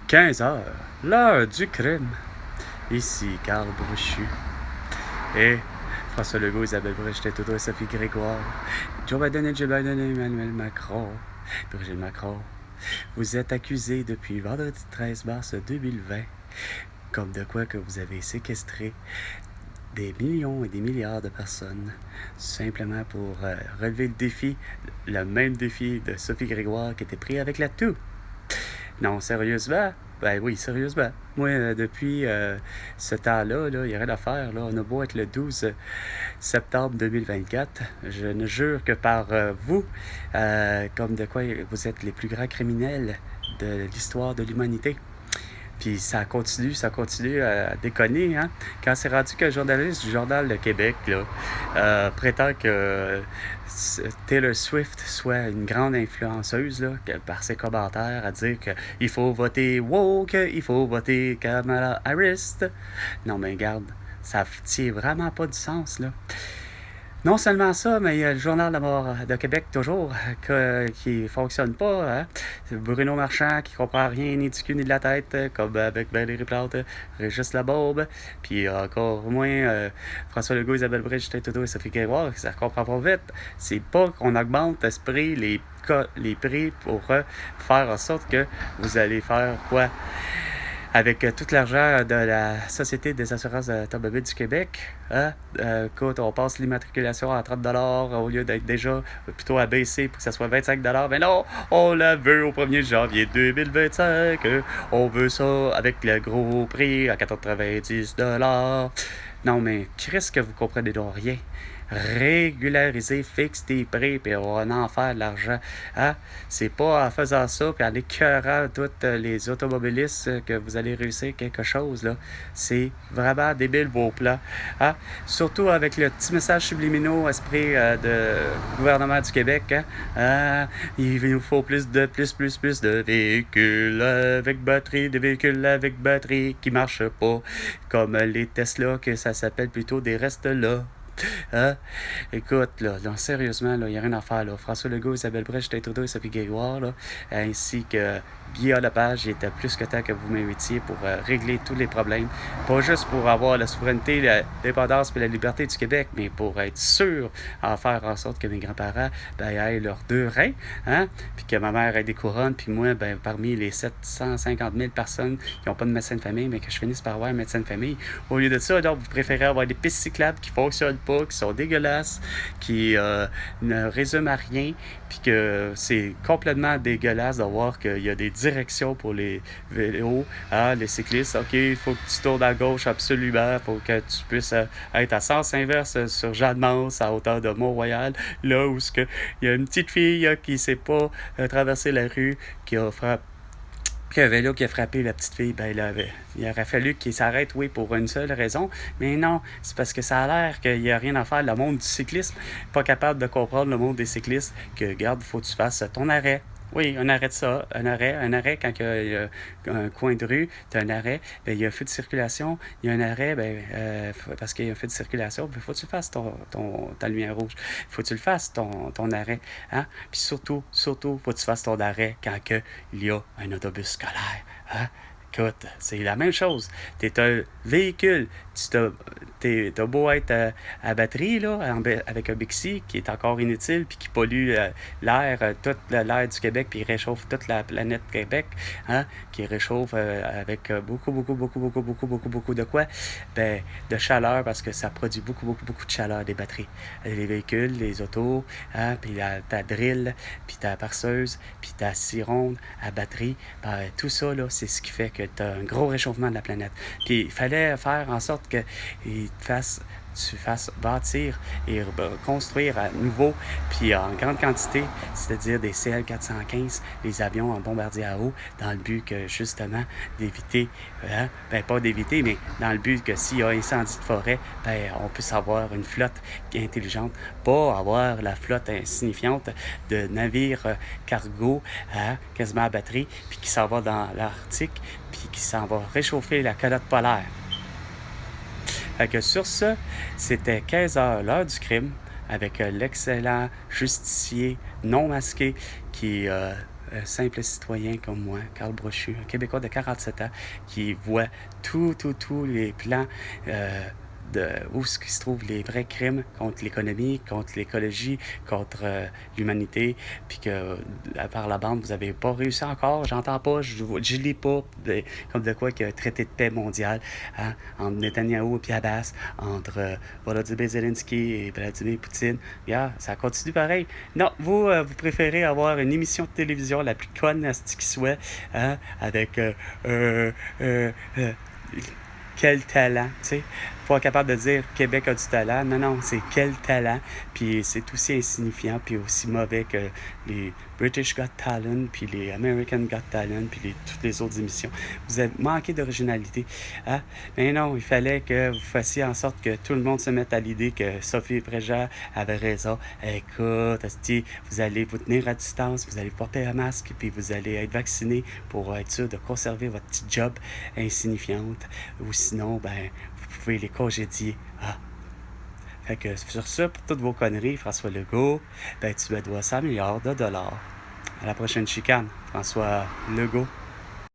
15 heures, l'heure du crime. Ici Carl Brochu et François Legault, Isabelle Brigitte-Trudeau et Sophie Grégoire, Joe Biden et Joe Biden et Emmanuel Macron, Brigitte Macron. Vous êtes accusés depuis vendredi 13 mars 2020, comme de quoi que vous avez séquestré des millions et des milliards de personnes, simplement pour relever le défi, le même défi de Sophie Grégoire qui était pris avec la toux. Non, sérieusement? Ben oui, sérieusement. Moi, depuis ce temps-là, il n'y a rien à faire. Là. On a beau être le 12 septembre 2024. Je ne jure que par vous, comme de quoi vous êtes les plus grands criminels de l'histoire de l'humanité. Puis ça continue à déconner. Hein? Quand c'est rendu qu'un journaliste du Journal de Québec prétend que Taylor Swift soit une grande influenceuse là, par ses commentaires à dire qu'il faut voter woke, il faut voter Kamala Harris. Non mais regarde, ça tient vraiment pas du sens là. Non seulement ça, mais il y a le Journal de Québec toujours qui fonctionne pas. Hein? C'est Bruno Marchand qui comprend rien ni du cul ni de la tête, comme avec Valérie Plante, Régis Labourbe, puis encore moins François Legault, Isabelle Brigitte-Trudeau et Sophie Grégoire, ça comprend pas vite. C'est pas qu'on augmente à ce prix les prix pour faire en sorte que vous allez faire quoi? Avec tout l'argent de la Société des assurances automobiles du Québec, hein? Écoute, on passe l'immatriculation à 30 au lieu d'être déjà plutôt abaissé pour que ça soit 25 mais non, on la veut au 1er janvier 2025. On veut ça avec le gros prix à 90 Non, mais qu'est-ce que vous comprenez donc rien? Régulariser, fixe tes prix, puis on va en faire de l'argent. Hein? C'est pas en faisant ça, puis en écœurant tous les automobilistes que vous allez réussir quelque chose. Là. C'est vraiment débile vos plans. Hein? Surtout avec le petit message subliminaux esprit de gouvernement du Québec. Hein? Il nous faut plus de véhicules avec batterie, des véhicules avec batterie qui marchent pas, comme les Tesla, que ça s'appelle plutôt des restes là. Hein? Écoute, là, sérieusement, il n'y a rien à faire. Là. François Legault, Isabelle Brigitte-Trudeau et Sophie Grégoire, là, ainsi que Guillaume Lepage, il était plus que temps que vous m'invitiez pour régler tous les problèmes. Pas juste pour avoir la souveraineté, l'indépendance et la liberté du Québec, mais pour être sûr en faire en sorte que mes grands-parents aient leurs 2 reins, hein? Puis que ma mère ait des couronnes, puis moi, parmi les 750 000 personnes qui n'ont pas de médecin de famille, mais que je finisse par avoir un médecin de famille. Au lieu de ça, donc, vous préférez avoir des pistes cyclables qui fonctionnent pas, qui sont dégueulasses, qui ne résument à rien, puis que c'est complètement dégueulasse de voir qu'il y a des directions pour les vélos, hein, les cyclistes. OK, il faut que tu tournes à gauche absolument pour que tu puisses être à sens inverse sur Jeanne-Mance à hauteur de Mont-Royal, là où il y a une petite fille qui ne sait pas traverser la rue, qui a frappé un vélo qui a frappé la petite fille, il aurait fallu qu'il s'arrête, oui, pour une seule raison. Mais non, c'est parce que ça a l'air qu'il n'y a rien à faire. Le monde du cyclisme, pas capable de comprendre le monde des cyclistes, que, regarde, il faut que tu fasses ton arrêt. Oui, un arrêt de ça, un arrêt quand il y a un coin de rue, tu as un arrêt, il y a un feu de circulation, il y a un arrêt, parce qu'il y a un feu de circulation, il faut que tu fasses ta lumière rouge, il faut que tu le fasses, ton arrêt, hein? Puis surtout, il faut que tu fasses ton arrêt quand il y a un autobus scolaire, hein? Écoute, c'est la même chose. Tu es un véhicule. T'as beau être à batterie, là, avec un Bixi qui est encore inutile puis qui pollue l'air, toute l'air du Québec, puis il réchauffe toute la planète Québec, hein, qui réchauffe avec beaucoup de quoi? De chaleur, parce que ça produit beaucoup de chaleur, des batteries. Les véhicules, les autos, hein, puis ta drill, puis ta perceuse, puis ta scie ronde à batterie, tout ça, là, c'est ce qui fait que tu as un gros réchauffement de la planète. Puis il fallait faire en sorte que tu fasses bâtir et construire à nouveau, puis en grande quantité, c'est-à-dire des CL-415, les avions en bombardier à eau, dans le but que, justement, d'éviter, pas d'éviter, mais dans le but que s'il y a incendie de forêt, on puisse avoir une flotte intelligente, pas avoir la flotte insignifiante de navires cargo, quasiment à batterie, puis qui s'en va dans l'Arctique, puis qui s'en va réchauffer la calotte polaire. Fait que sur ce, c'était 15 heures, l'heure du crime, avec l'excellent justicier non masqué qui simple citoyen comme moi, Carl Brochu, un Québécois de 47 ans, qui voit tous les plans de où se trouvent les vrais crimes contre l'économie, contre l'écologie, contre l'humanité, puis que par la bande, vous n'avez pas réussi encore, j'entends pas, je lis pas comme de quoi qu'il y a un traité de paix mondial hein, entre Netanyahou et Abbas, entre Volodymyr Zelensky et Vladimir Poutine. Yeah, ça continue pareil. Non, vous préférez avoir une émission de télévision la plus conne qui soit, hein, avec euh, euh, euh, quel talent, tu sais. Pas capable de dire Québec a du talent. Non, non, c'est quel talent. Puis c'est aussi insignifiant, puis aussi mauvais que les British Got Talent, puis les American Got Talent, puis toutes les autres émissions. Vous avez manqué d'originalité. Hein? Mais non, il fallait que vous fassiez en sorte que tout le monde se mette à l'idée que Sophie Préjean avait raison. Écoute, vous allez vous tenir à distance, vous allez porter un masque, puis vous allez être vacciné pour être sûr de conserver votre petit job insignifiante. Ou sinon, ben, vous pouvez les congédier. Ah. Fait que sur ça, pour toutes vos conneries, François Legault, ben tu me dois 100 milliards de dollars. À la prochaine chicane, François Legault.